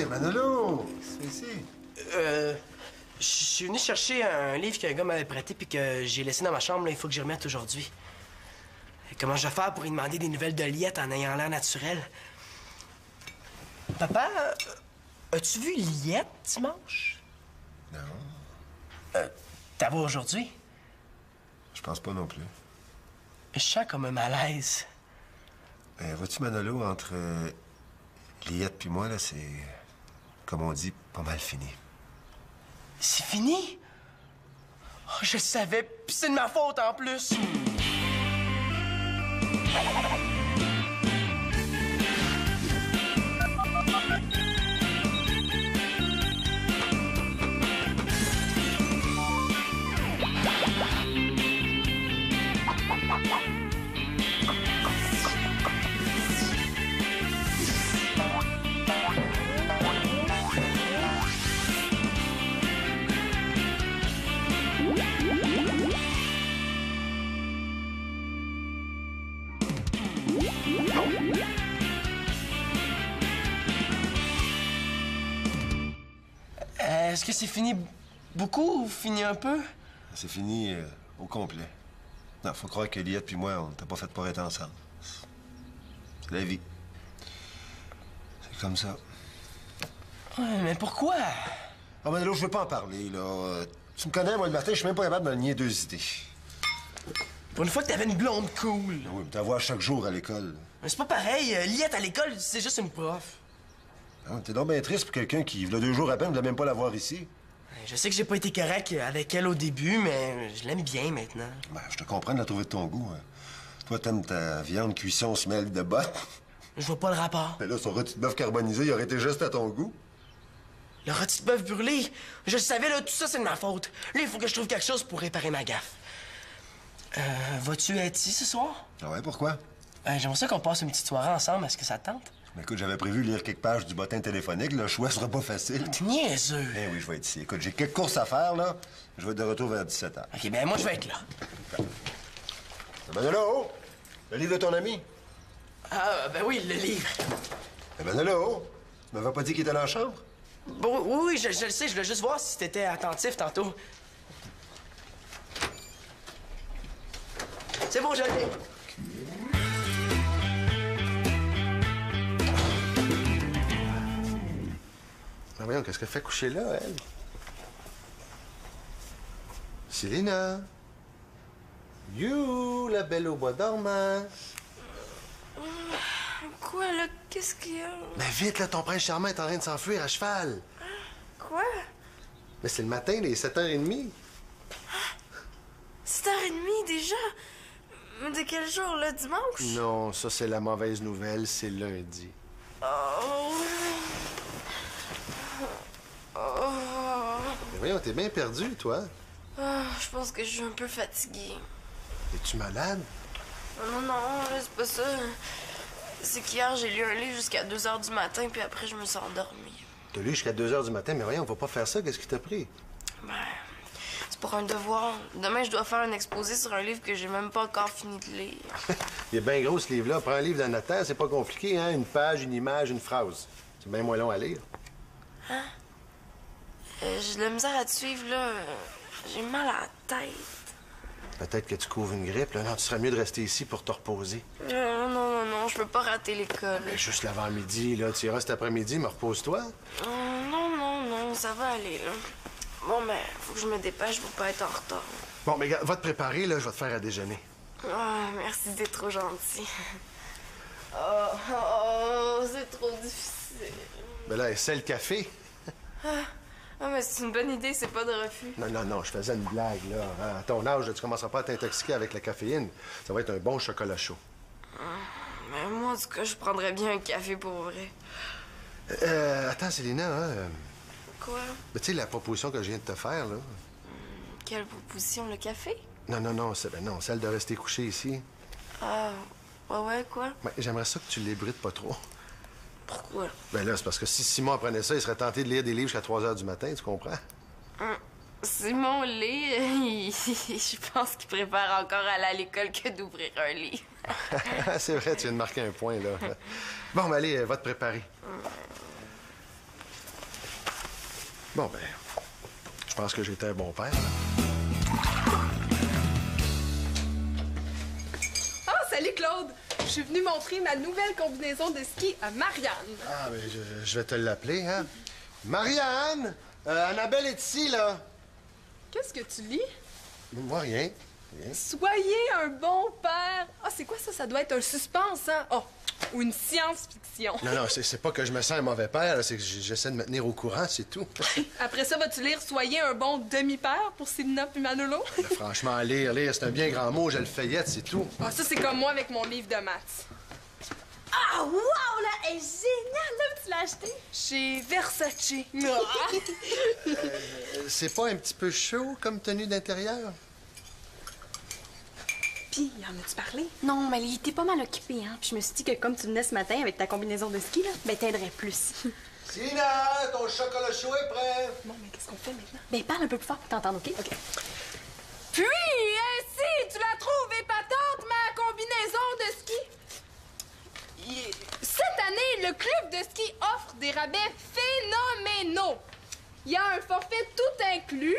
Manolo! C'est ici. Je suis venu chercher un livre qu'un gars m'avait prêté puis que j'ai laissé dans ma chambre. Là, il faut que j'y remette aujourd'hui. Comment je vais faire pour lui demander des nouvelles de Liette en ayant l'air naturel? Papa, as-tu vu Liette dimanche? Non. T'as vu aujourd'hui? Je pense pas non plus. Je sens comme un malaise. Vois-tu, Manolo, entre Liette puis moi, là, c'est, comme on dit, pas mal fini. C'est fini? Oh, je savais, pis c'est de ma faute en plus! Est-ce que c'est fini beaucoup ou fini un peu? C'est fini au complet. Non, faut croire que Liette puis moi, on t'a pas fait pour être ensemble. C'est la vie. C'est comme ça. Ouais, mais pourquoi? Ah, Manolo, je veux pas en parler, là. Tu me connais, moi, le matin, je suis même pas capable de me nier deux idées. Pour une fois que t'avais une blonde cool. Oui, mais t'as voir chaque jour à l'école. Mais c'est pas pareil. Liette à l'école, c'est juste une prof. Ah, t'es donc bien triste pour quelqu'un qui, il y a 2 jours à peine, ne voulait même pas la voir ici. Je sais que j'ai pas été correct avec elle au début, mais je l'aime bien maintenant. Ben, je te comprends de la trouver de ton goût. Hein. Toi, t'aimes ta viande cuisson semelle de bottes. Je vois pas le rapport. Mais là, son rôti de bœuf carbonisé, il aurait été juste à ton goût. Le rôti de bœuf brûlé, je le savais, là, tout ça, c'est de ma faute. Là, il faut que je trouve quelque chose pour réparer ma gaffe. Vas-tu être ici ce soir? Ah ouais, pourquoi? J'aimerais ça qu'on passe une petite soirée ensemble. Est-ce que ça te tente? Mais écoute, j'avais prévu lire quelques pages du bottin téléphonique. Le choix sera pas facile. T'es niaiseux. Eh oui, je vais être ici. Écoute, j'ai quelques courses à faire, là. Je vais être de retour vers 17h. OK, ben moi, je vais être là. Manolo! Le livre de ton ami? Ah, ben oui, le livre. Manolo! Tu m'avais pas dit qu'il était dans la chambre? Bon, oui, je le sais. Je voulais juste voir si t'étais attentif tantôt. C'est bon, je l'ai. Ben voyons, qu'est-ce qu'elle fait coucher là, elle? Célina! You, la belle au bois dormant! Quoi, là? Qu'est-ce qu'il y a? Ben vite, là, ton prince charmant est en train de s'enfuir à cheval! Quoi? Mais c'est le matin, il est 7h30. 7h30 déjà? Mais de quel jour, le dimanche? Non, ça, c'est la mauvaise nouvelle, c'est lundi. Oh. Oh. Mais voyons, t'es bien perdu, toi. Ah, je pense que je suis un peu fatiguée. Es-tu malade? Non, non, là, c'est pas ça. C'est qu'hier, j'ai lu un livre jusqu'à 2h du matin, puis après, je me suis endormie. T'as lu jusqu'à 2h du matin, mais voyons, on va pas faire ça, qu'est-ce qui t'a pris? Ben, c'est pour un devoir. Demain, je dois faire un exposé sur un livre que j'ai même pas encore fini de lire. Il est bien gros, ce livre-là. Prends un livre d'un notaire, c'est pas compliqué, hein? Une page, une image, une phrase. C'est bien moins long à lire. Hein? J'ai de la misère à te suivre, là. J'ai mal à la tête. Peut-être que tu couvres une grippe, là. Non, tu serais mieux de rester ici pour te reposer. Non, non, non, je peux pas rater l'école. Mais juste l'avant-midi, là. Tu iras cet après-midi, mais repose-toi. Non, non, non, ça va aller, là. Bon, mais faut que je me dépêche pour pas être en retard. Bon, mais gars, va te préparer, là. Je vais te faire à déjeuner. Ah, merci, t'es trop gentil. Oh, c'est trop difficile. Ben là, essaie le café. Ah, mais c'est une bonne idée, c'est pas de refus. Non, non, non, je faisais une blague, là. Hein. À ton âge, tu commenceras pas à t'intoxiquer avec la caféine. Ça va être un bon chocolat chaud. Mais moi, en tout cas, je prendrais bien un café pour vrai. Attends, Célina, hein, Quoi? tu sais, la proposition que je viens de te faire, là. Quelle proposition, le café? Non, non, non, non, celle de rester couché ici. Ah, ouais, quoi? Ben, j'aimerais ça que tu l'ébrides pas trop. Pourquoi? Ben là, c'est parce que si Simon apprenait ça, il serait tenté de lire des livres jusqu'à 3 h du matin, tu comprends? Simon Lé, je pense qu'il préfère encore aller à l'école que d'ouvrir un livre. C'est vrai, tu viens de marquer un point, là. Bon, ben allez, va te préparer. Bon, ben, je pense que j'ai été un bon père. Là. Ah, salut Claude! Je suis venue montrer ma nouvelle combinaison de ski à Marianne. Ah, ben, je vais te l'appeler, hein? Marianne! Annabelle est ici, là. Qu'est-ce que tu lis? Moi, rien. Rien. Soyez un bon père. Ah, c'est quoi ça? Ça doit être un suspense, hein? Oh, ou une science-fiction. Non, c'est pas que je me sens un mauvais père, c'est que j'essaie de me tenir au courant, c'est tout. Après ça, vas-tu lire Soyez un bon demi-père pour Sidna puis Manolo? Franchement, lire, c'est un bien grand mot, je le feuillette, c'est tout. Ah, ça, c'est comme moi avec mon livre de maths. Ah, wow, là, elle est géniale, là, où tu l'as acheté? Chez Versace. C'est pas un petit peu chaud comme tenue d'intérieur? Puis, y en as-tu parlé? Non, mais il était pas mal occupé, hein. Puis je me suis dit que comme tu venais ce matin avec ta combinaison de ski, là, ben t'aiderais plus. Sina, ton chocolat chaud est prêt! Bon, mais qu'est-ce qu'on fait maintenant? Ben parle un peu plus fort pour t'entendre, OK? OK. Puis, ainsi, tu la trouves épatante, ma combinaison de ski? Cette année, le club de ski offre des rabais phénoménaux. Il y a un forfait tout inclus,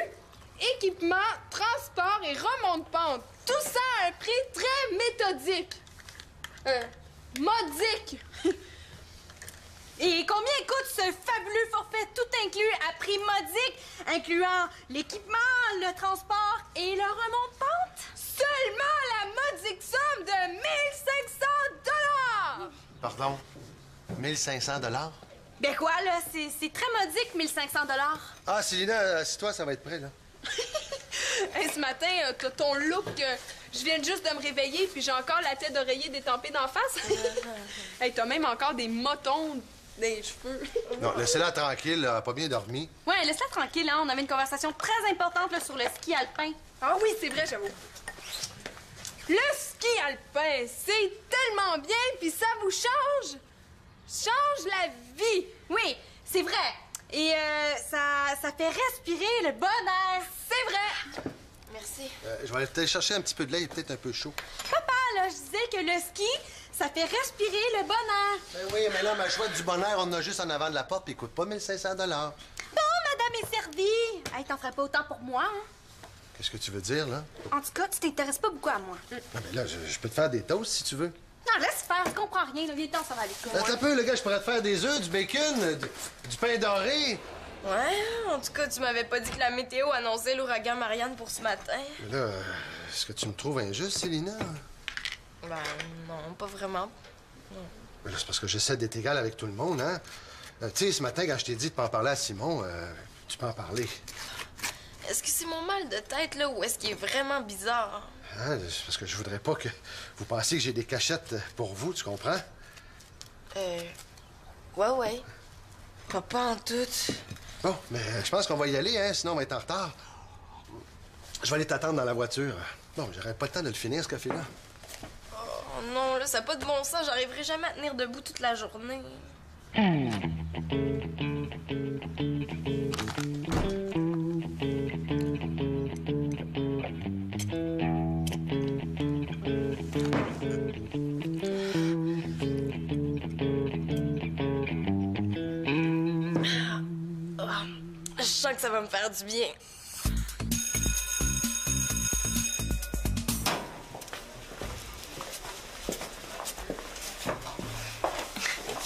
équipement, transport et remonte-pente. Tout ça à un prix très méthodique. Modique. Et combien coûte ce fabuleux forfait tout inclus à prix modique, incluant l'équipement, le transport et le remonte-pente? Seulement la modique somme de 1 500 $! Pardon? 1500 $? Ben quoi, là? C'est très modique, 1500 $. Ah, Célina, assis-toi, ça va être prêt, là. Hey, ce matin, t'as ton look. Je viens juste de me réveiller, puis j'ai encore la tête d'oreiller détempée d'en face. Hey, t'as même encore des motons des cheveux. Non, laissez-la tranquille, elle a pas bien dormi. Ouais, laisse-la tranquille, hein. On avait une conversation très importante là, sur le ski alpin. Ah oui, c'est vrai, j'avoue. Le ski alpin, c'est tellement bien, puis ça vous change la vie. Oui, c'est vrai. Et ça fait respirer le bon air. C'est vrai. Merci. Je vais aller te chercher un petit peu de lait, il est peut-être un peu chaud. Papa, là, je disais que le ski, ça fait respirer le bon air. Ben oui, mais là, ma chouette du bonheur, on en a juste en avant de la porte, puis il coûte pas 1500 $. Bon, madame est servie. Hey, t'en ferais pas autant pour moi, hein? Qu'est-ce que tu veux dire, là? En tout cas, tu t'intéresses pas beaucoup à moi. Ah, ben là, je peux te faire des toasts, si tu veux. Non, laisse faire, je comprends rien. Là, viens le temps, ça va à l'école. Attends un peu, le gars, je pourrais te faire des œufs, du bacon, du pain doré. Ouais, en tout cas, tu m'avais pas dit que la météo annonçait l'ouragan Marianne pour ce matin. Mais là, est-ce que tu me trouves injuste, Célina? Ben non, pas vraiment. Mais là, c'est parce que j'essaie d'être égal avec tout le monde, hein? Tu sais, ce matin, quand je t'ai dit de pas en parler à Simon, tu peux en parler. Est-ce que c'est mon mal de tête, là, ou est-ce qu'il est vraiment bizarre? Hein? C'est parce que je voudrais pas que vous pensiez que j'ai des cachettes pour vous, tu comprends? Ouais. Pas en tout. Bon, mais je pense qu'on va y aller, hein? Sinon, on va être en retard. Je vais aller t'attendre dans la voiture. Bon, j'aurai pas le temps de le finir, ce café-là. Oh non, là, ça n'a pas de bon sens. J'arriverai jamais à tenir debout toute la journée. Je sens que ça va me faire du bien.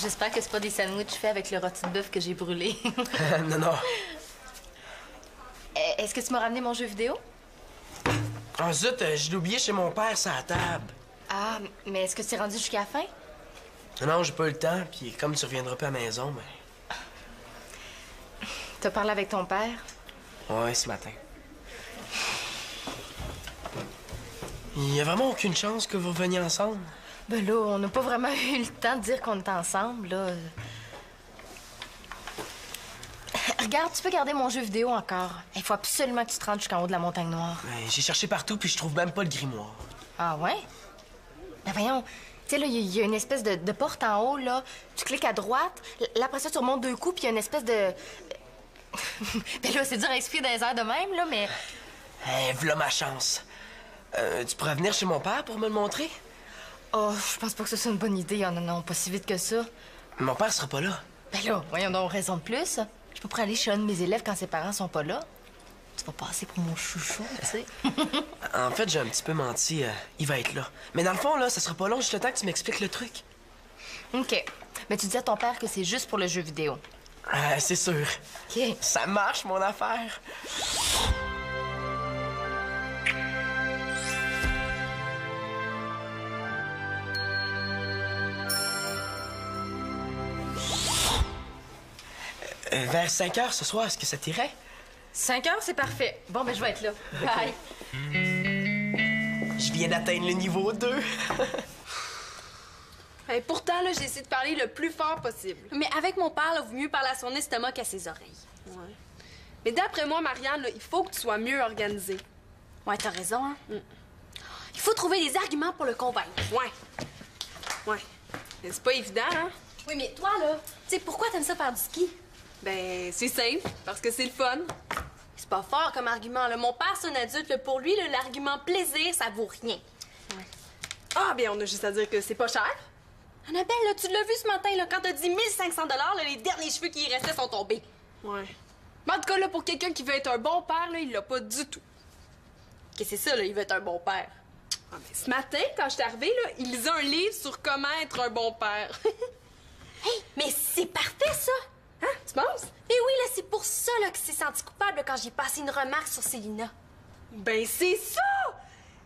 J'espère que c'est pas des sandwichs faits avec le rôti de bœuf que j'ai brûlé. Non. Est-ce que tu m'as ramené mon jeu vidéo? Ah zut, je l'ai oublié chez mon père, sur la table. Ah, mais est-ce que tu es rendu jusqu'à la fin? Non, j'ai pas eu le temps, puis comme tu reviendras pas à la maison, ben... T'as parlé avec ton père? Ouais, ce matin. Il y a vraiment aucune chance que vous reveniez ensemble? Ben là, on n'a pas vraiment eu le temps de dire qu'on est ensemble, là. Regarde, tu peux garder mon jeu vidéo encore. Il faut absolument que tu te rendes jusqu'en haut de la montagne noire. Ben, j'ai cherché partout, puis je trouve même pas le grimoire. Ah ouais? Ben voyons, tu sais, là, il y a une espèce de porte en haut, là. Tu cliques à droite, là, après ça, tu remontes 2 coups, puis il y a une espèce de... Ben là, c'est dur à expliquer dans les airs de même, là, mais... V'là ma chance. Tu pourrais venir chez mon père pour me le montrer? Oh, je pense pas que ce soit une bonne idée. Oh, non, pas si vite que ça. Mon père sera pas là. Ben là, voyons donc, raison de plus. Je suis pas prêt à aller chez un de mes élèves quand ses parents sont pas là. Tu vas passer pour mon chouchou, tu sais. En fait, j'ai un petit peu menti. Il va être là. Mais dans le fond, là, ça sera pas long, juste le temps que tu m'expliques le truc. OK. Mais tu dis à ton père que c'est juste pour le jeu vidéo. C'est sûr. OK. Ça marche, mon affaire. Vers 5 heures ce soir, est-ce que ça t'irait? 5 heures, c'est parfait. Bon, ben, je vais être là. Bye. Je viens d'atteindre le niveau 2. Et pourtant, là, j'ai essayé de parler le plus fort possible. Mais avec mon père, là, vaut mieux parler à son estomac qu'à ses oreilles. Ouais. Mais d'après moi, Marianne, là, il faut que tu sois mieux organisée. Ouais, t'as raison, hein? Il faut trouver des arguments pour le convaincre. Ouais. Ouais. Mais c'est pas évident, hein? Oui, mais toi, là, tu sais, pourquoi t'aimes ça faire du ski? Ben, c'est simple, parce que c'est le fun. C'est pas fort comme argument, là. Mon père, c'est un adulte, là. Pour lui, là, l'argument plaisir, ça vaut rien. Ouais. Ah, bien, on a juste à dire que c'est pas cher. Annabelle, là, tu l'as vu ce matin, là, quand t'as dit 1500 $, là, les derniers cheveux qui y restaient sont tombés. Ouais. Mais en tout cas, là, pour quelqu'un qui veut être un bon père, là, il l'a pas du tout. Qu'est-ce que c'est ça, là, il veut être un bon père? Ah, mais ce matin, quand je suis arrivée, là, il lisait un livre sur comment être un bon père. Hey, mais c'est parfait, ça! Hein? Tu penses? Mais oui, là, c'est pour ça, là, qu'il s'est senti coupable, là, quand j'ai passé une remarque sur Célina. Ben, c'est ça!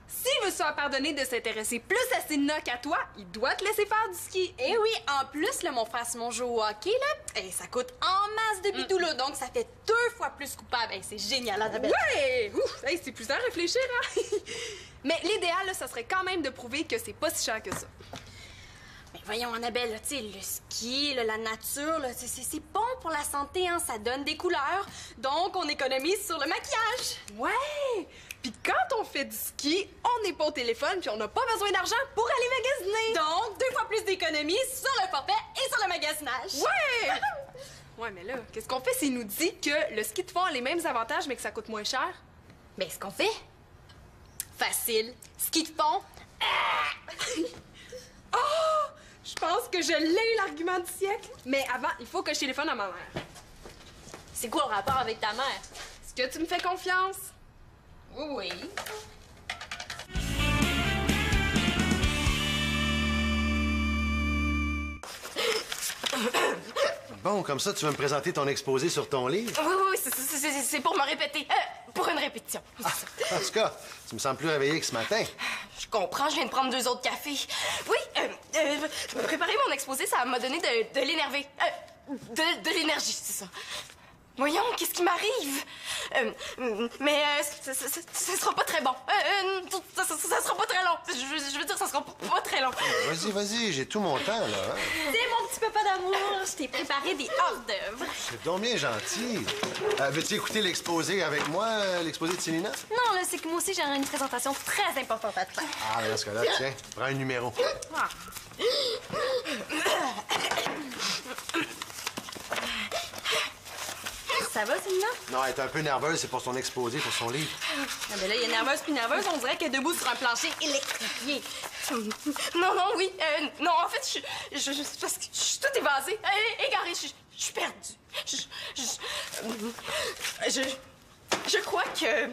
S'il veut se faire pardonner de s'intéresser plus à Célina qu'à toi, il doit te laisser faire du ski. Eh oui, en plus, là, mon frère Simon joue au hockey, là, et ça coûte en masse de bidou, là, donc ça fait 2 fois plus coupable. Hey, c'est génial, Annabelle. Ouais! Ouf! Hey, c'est plus à réfléchir, hein? Mais l'idéal, là, ça serait quand même de prouver que c'est pas si cher que ça. Mais voyons, Annabelle, là, tu sais, le ski, là, la nature, là, c'est bon pour la santé, hein, ça donne des couleurs, donc on économise sur le maquillage. Ouais! Puis quand on fait du ski, on n'est pas au téléphone puis on n'a pas besoin d'argent pour aller magasiner. Donc, 2 fois plus d'économies sur le forfait et sur le magasinage. Ouais! Ouais, mais là, qu'est-ce qu'on fait s'il nous dit que le ski de fond a les mêmes avantages mais que ça coûte moins cher? Ben, ce qu'on fait? Facile. Ski de fond. Oh! Je pense que je l'ai, l'argument du siècle. Mais avant, il faut que je téléphone à ma mère. C'est quoi le rapport avec ta mère? Est-ce que tu me fais confiance? Oui. Bon, comme ça, tu vas me présenter ton exposé sur ton livre? Oui, c'est pour me répéter. Pour une répétition. En tout cas, tu me sens plus réveillé que ce matin. Je comprends, je viens de prendre 2 autres cafés. Oui, préparer mon exposé, ça m'a donné de l'énerver. De l'énergie, c'est ça. Voyons, qu'est-ce qui m'arrive? Mais ça sera pas très bon. Ça sera pas très long. Je veux dire, ça sera pas très long. Vas-y, j'ai tout mon temps, là. Hein? C'est mon petit papa d'amour. Je t'ai préparé des hors-d'œuvre. C'est donc bien gentil. Veux-tu écouter l'exposé avec moi, l'exposé de Célina? Non, là, c'est que moi aussi, j'aurai une présentation très importante à te faire. Ah, dans ce cas-là, tiens, prends un numéro. Ah. Ça va, Célina? Non, elle est un peu nerveuse, c'est pour son exposé, pour son livre. Ah ben là, il est nerveuse puis nerveuse, on dirait qu'elle est debout sur un plancher électrifié. Non, oui. Non, en fait, parce que je suis toute évasée, égarée, je suis perdue. Je crois que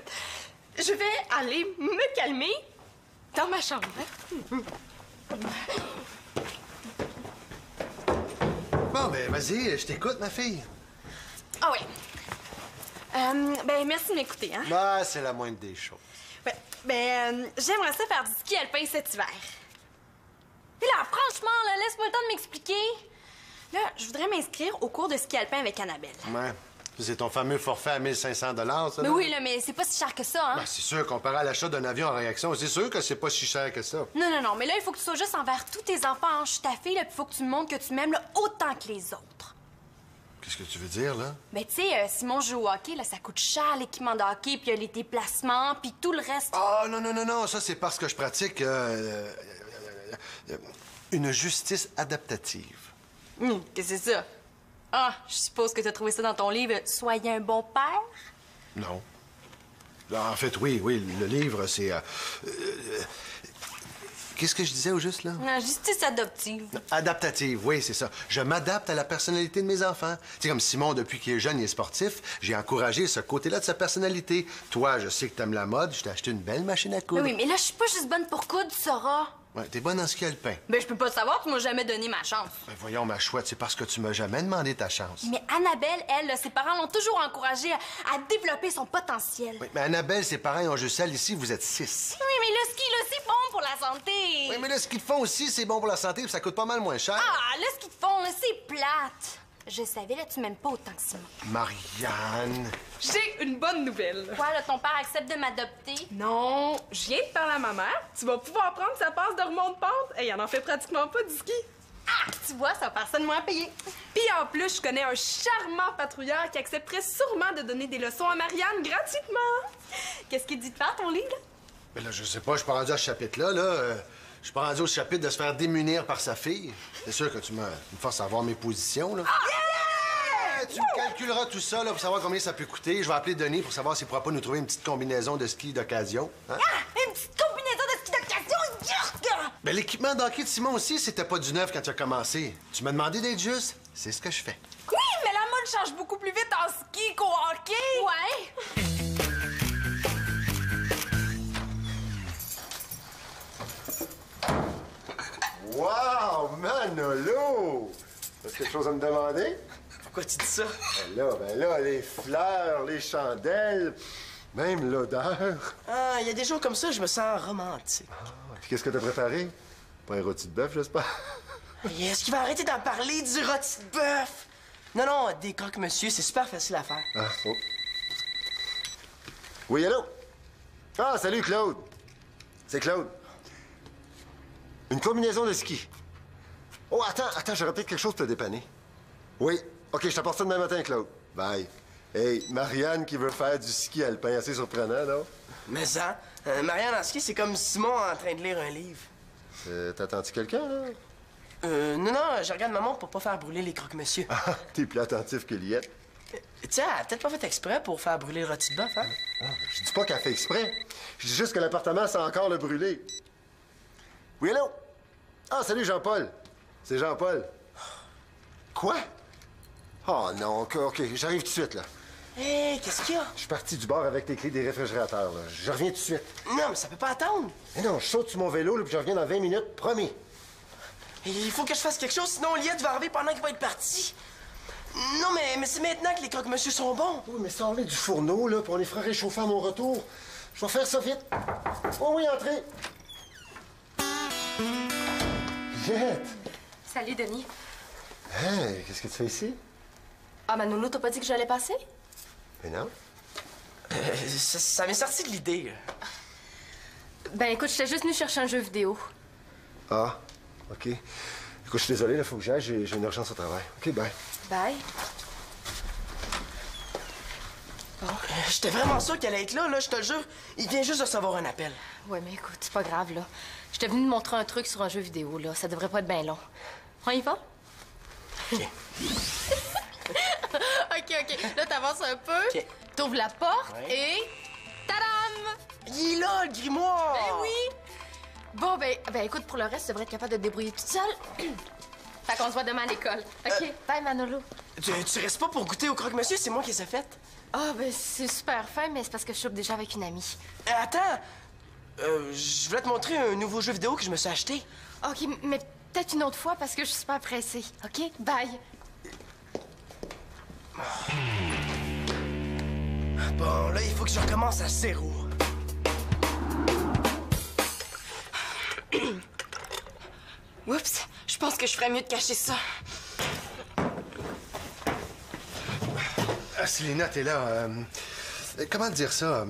je vais aller me calmer dans ma chambre. Bon, ben, vas-y, je t'écoute, ma fille. Ah oui. Ben, merci de m'écouter, hein? Bah, c'est la moindre des choses. J'aimerais ça faire du ski alpin cet hiver. Puis là, franchement, là, laisse-moi le temps de m'expliquer. Là, je voudrais m'inscrire au cours de ski alpin avec Annabelle. Ouais. C'est ton fameux forfait à 1500 $, ça? Mais oui, là, mais c'est pas si cher que ça, hein? Ben, c'est sûr, comparé à l'achat d'un avion en réaction, c'est sûr que c'est pas si cher que ça. Non, mais là, il faut que tu sois juste envers tous tes enfants, hein? Je suis ta fille, là, puis il faut que tu me montres que tu m'aimes, là, autant que les autres. Qu'est-ce que tu veux dire, là? Ben, tu sais, Simon joue au hockey, là, ça coûte cher, l'équipement de hockey, puis les déplacements, puis tout le reste. Ah, non, ça, c'est parce que je pratique une justice adaptative. Qu'est-ce que c'est ça? Ah, je suppose que tu as trouvé ça dans ton livre « Soyez un bon père ». Non. Qu'est-ce que je disais au juste, là? La justice adoptive. Adaptative, oui, c'est ça. Je m'adapte à la personnalité de mes enfants. Tu sais, comme Simon, depuis qu'il est jeune, il est sportif, j'ai encouragé ce côté-là de sa personnalité. Toi, je sais que t'aimes la mode, je t'ai acheté une belle machine à coudre. Oui, mais là, je suis pas juste bonne pour coudre, tu sauras. Ouais, t'es bonne en ski alpin. Ben, je peux pas le savoir, tu m'as jamais donné ma chance. Ben, voyons, ma chouette, c'est parce que tu m'as jamais demandé ta chance. Mais Annabelle, elle, là, ses parents l'ont toujours encouragée à développer son potentiel. Oui, mais Annabelle, ses parents ont juste elle. Ici, vous êtes 6. Oui, mais le ski, là, c'est bon pour la santé. Oui, mais là, ce qu'ils font aussi, c'est bon pour la santé, puis ça coûte pas mal moins cher. Ah, là, ce qu'ils te font, là, c'est plate. Je savais, là, tu m'aimes pas autant que Simon. Marianne. J'ai une bonne nouvelle. Quoi, là, ton père accepte de m'adopter? Non, je viens de parler à ma mère. Tu vas pouvoir prendre sa passe de remonte-pente. Et il en fait pratiquement pas du ski. Ah, tu vois, ça va personne moins payer. Puis en plus, je connais un charmant patrouilleur qui accepterait sûrement de donner des leçons à Marianne gratuitement. Qu'est-ce qu'il dit de faire, ton livre? Mais là, je sais pas, je suis pas rendu à ce chapitre-là, là. Je suis pas rendu au chapitre de se faire démunir par sa fille. C'est sûr que tu me forces à voir mes positions, là. Yeah! Tu me calculeras tout ça, là, pour savoir combien ça peut coûter. Je vais appeler Denis pour savoir s'il pourra pas nous trouver une petite combinaison de ski d'occasion. Hein? Ah! Une petite combinaison de ski d'occasion, yurk! Ben, l'équipement d'hockey de Simon aussi, c'était pas du neuf quand tu as commencé. Tu m'as demandé d'être juste. C'est ce que je fais. Oui, mais la mode change beaucoup plus vite en ski qu'au hockey. Ouais. Wow, Manolo! T'as quelque chose à me demander? Pourquoi tu dis ça? Ben là, les fleurs, les chandelles, même l'odeur. Ah, il y a des jours comme ça, je me sens romantique. Puis qu'est-ce que t'as préparé? Pas un rôti de bœuf, j'espère? Et est-ce qu'il va arrêter d'en parler du rôti de bœuf? Non, des croque-monsieur, c'est super facile à faire. Ah, oh. Oui, allô? Ah, salut, Claude. C'est Claude. Une combinaison de ski. Oh, attends, j'aurais peut-être quelque chose pour te dépanner. Oui. OK, je t'apporte ça demain matin, Claude. Bye. Hey, Marianne qui veut faire du ski alpin, assez surprenant, non? Mais ça, Marianne en ski, c'est comme Simon en train de lire un livre. T'attends-tu quelqu'un, là? Non, je regarde maman pour pas faire brûler les croque-monsieur. Ah, t'es plus attentif que Liette. Tiens, elle a peut-être pas fait exprès pour faire brûler le rôti de bœuf, hein? Je dis pas qu'elle fait exprès. Je dis juste que l'appartement, c'est encore le brûlé. Oui, allô? Ah, salut, Jean-Paul. C'est Jean-Paul. Quoi? Oh non, OK, j'arrive tout de suite, là. Hé, qu'est-ce qu'il y a? Je suis parti du bar avec les clés des réfrigérateurs, là. Je reviens tout de suite. Non, mais ça peut pas attendre. Mais non, je saute sur mon vélo, là, puis je reviens dans 20 minutes, promis. Il faut que je fasse quelque chose, sinon Liette va arriver pendant qu'il va être parti. Non, mais c'est maintenant que les croque-monsieur sont bons. Oui, mais sors-les du fourneau, là, puis on les fera réchauffer à mon retour. Je vais faire ça vite. Oh oui, entrez. Liette! Salut, Denis. Hey, qu'est-ce que tu fais ici? Ah, Manolo, t'as pas dit que j'allais passer? Mais non. Ça m'est sorti de l'idée, là. Ben, écoute, j'étais juste venue chercher un jeu vidéo. Ah, OK. Écoute, je suis désolé, il faut que j'aille, j'ai une urgence au travail. OK, bye. Bye. J'étais vraiment sûr qu'elle allait être là, je te le jure. Il vient juste de recevoir un appel. Ouais, mais écoute, c'est pas grave, là. J'étais venue te montrer un truc sur un jeu vidéo, là. Ça devrait pas être bien long. On y va? OK. OK. Là, t'avances un peu. OK. T'ouvres la porte Ouais. et... Tadam! Il est là, le grimoire! Ben oui! Bon, ben écoute, pour le reste, tu devrais être capable de te débrouiller toute seule. Fait qu'on se voit demain à l'école. OK, bye, Manolo. Tu restes pas pour goûter au croque-monsieur, c'est moi qui les ai faites. Ah, ben c'est super fin, mais c'est parce que je chope déjà avec une amie. Attends! Je voulais te montrer un nouveau jeu vidéo que je me suis acheté. OK, mais peut-être une autre fois parce que je suis super pressée. OK? Bye. Bon, là, il faut que je recommence à zéro. Oups, je pense que je ferais mieux de cacher ça. Ah, Célina, t'es là. Comment te dire ça?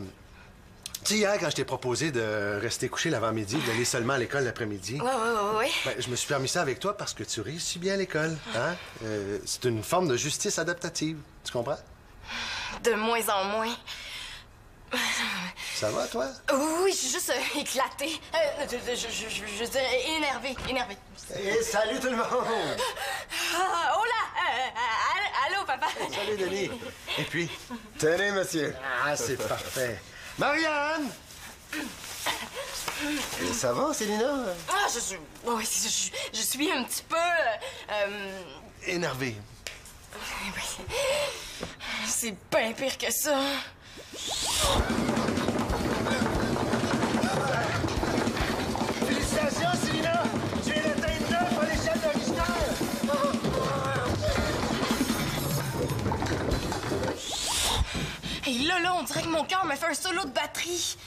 Tu sais, hier, quand je t'ai proposé de rester couché l'avant-midi, d'aller seulement à l'école l'après-midi, Ouais. ben, je me suis permis ça avec toi parce que tu réussis bien à l'école. Hein? C'est une forme de justice adaptative. Tu comprends? De moins en moins. Ça va, toi? Oui, je suis juste éclatée. Je veux dire, énervée. Et salut tout le monde! Ah, oh là! Allô, papa? Salut, Denis. Et puis? Tenez, monsieur. Ah, c'est parfait. Marianne! Et ça va, Célina? Ah, je suis un petit peu... Énervé. C'est bien pire que ça. Félicitations, Célina! Tu viens d'atteindre 9 à l'échelle d'original! Et là, on dirait que mon cœur m'a fait un solo de batterie.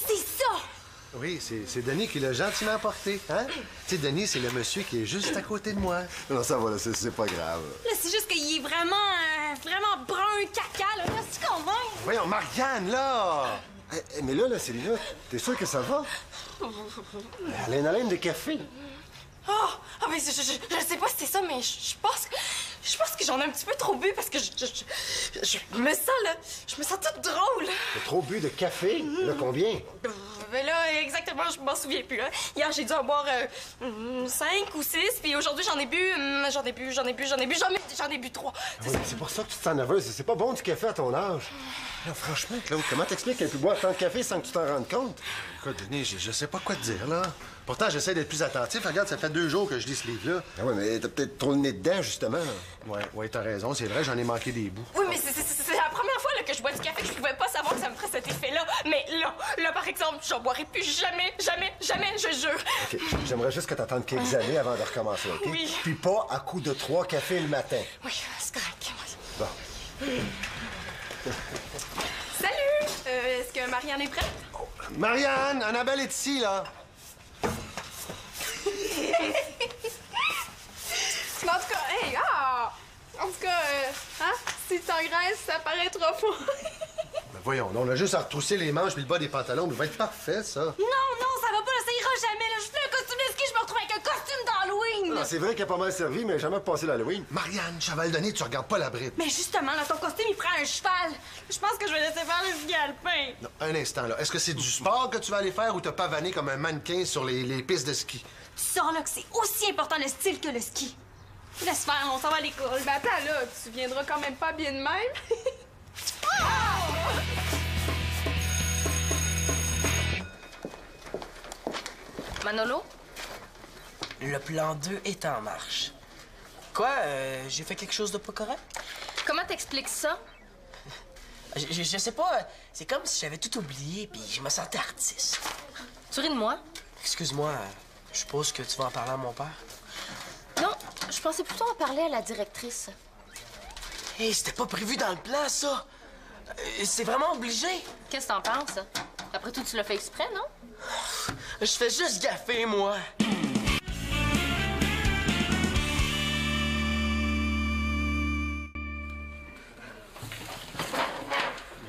C'est ça! Oui, c'est Denis qui l'a gentiment apporté, hein? Tu sais, Denis, c'est le monsieur qui est juste à côté de moi. Non, ça va, là, c'est pas grave. Là, c'est juste qu'il est vraiment brun caca, là. C'est quand même. Voyons, Marianne, là! Mais là, Célina, t'es sûre que ça va? Elle a une haleine de café. Mais je sais pas si c'est ça, mais je pense que j'en ai un petit peu trop bu parce que je me sens, là, je me sens toute drôle. T'as trop bu de café? Là, combien? Mais là, exactement, je m'en souviens plus, hein. Hier, j'ai dû en boire 5 ou 6, puis aujourd'hui, j'en ai bu 3. Oui, c'est pour ça que tu te sens nerveuse. C'est pas bon du café à ton âge. Là, franchement, Claude, comment t'expliques qu'elle peut boire tant de café sans que tu t'en rendes compte? Écoute, Denis, je sais pas quoi te dire, là. Pourtant, j'essaie d'être plus attentif. Regarde, ça fait 2 jours que je lis ce livre-là. Ah ouais, mais t'as peut-être trop le nez dedans, justement. Ouais, t'as raison, c'est vrai, j'en ai manqué des bouts. Oui, mais c'est la première fois là, que je bois du café que je pouvais pas savoir que ça me ferait cet effet-là. Mais là, par exemple, j'en boirai plus jamais, je jure. OK, j'aimerais juste que t'attendes quelques années avant de recommencer, OK? Oui. Puis pas à coup de 3 cafés le matin. Oui, c'est correct. Bon. Salut! Est-ce que Marianne est prête? Marianne, Annabelle est ici, là. Mais en tout cas, hey, en tout cas, hein? Si t'engraisses, ça paraîtra pas. Ben voyons, on a juste à retrousser les manches puis le bas des pantalons, mais ça va être parfait, ça. Non, ça va pas, là, ça ira jamais. Là. Je fais un costume de ski, je me retrouve avec un costume d'Halloween. Ah, c'est vrai qu'elle a pas mal servi, mais jamais passé l'Halloween. Marianne, Chaval-Denis, tu regardes pas la bride. Mais justement, là, ton costume, il prend un cheval. Je pense que je vais laisser faire le ski alpin. Non, un instant, là. Est-ce que c'est du sport que tu vas aller faire ou t'as pavané comme un mannequin sur les pistes de ski? Tu sens, là, que c'est aussi important le style que le ski. Laisse faire, on s'en va à l'école. Ben attends, là, tu viendras quand même pas bien de même. Manolo? Le plan 2 est en marche. Quoi? J'ai fait quelque chose de pas correct? Comment t'expliques ça? Je sais pas. C'est comme si j'avais tout oublié, puis je me sentais artiste. Tu ris de moi? Excuse-moi, je suppose que tu vas en parler à mon père. Non, je pensais plutôt en parler à la directrice. Hé, c'était pas prévu dans le plan, ça. C'est vraiment obligé. Qu'est-ce que t'en penses? Après tout, tu l'as fait exprès, non? Je fais juste gaffer, moi.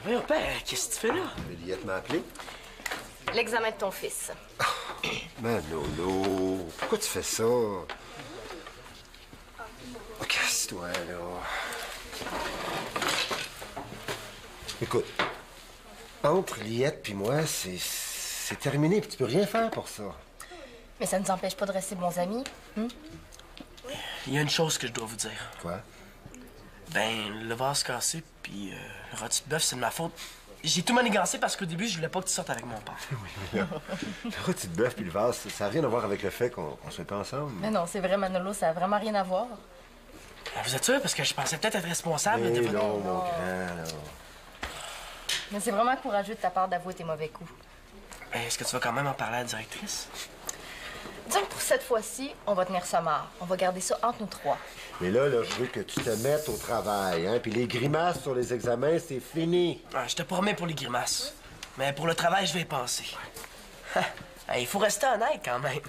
Voyons, père, qu'est-ce que tu fais là? Juliette m'a appelé. L'examen de ton fils. Manolo, pourquoi tu fais ça? Oh, casse-toi, là. Écoute, entre Liette puis moi, c'est terminé, puis tu peux rien faire pour ça. Mais ça ne nous empêche pas de rester bons amis. Il y a une chose que je dois vous dire. Quoi? Ben, le vase cassé, puis le rôti de bœuf, c'est de ma faute. J'ai tout manigancé parce qu'au début, je voulais pas que tu sortes avec mon père. Le rôti de bœuf puis le vase, ça n'a rien à voir avec le fait qu'on soit pas ensemble. Mais non, c'est vrai, Manolo, ça a vraiment rien à voir. Vous êtes sûr? Parce que je pensais peut-être être responsable de votre... non, mon grand, là. Mais c'est vraiment courageux de ta part d'avouer tes mauvais coups. Est-ce que tu vas quand même en parler à la directrice? Disons que pour cette fois-ci, on va tenir ça marre. On va garder ça entre nous 3. Mais là, je veux que tu te mettes au travail, hein? Puis les grimaces sur les examens, c'est fini. Ah, je te promets pour les grimaces. Mais pour le travail, je vais y penser. Il faut rester honnête quand même.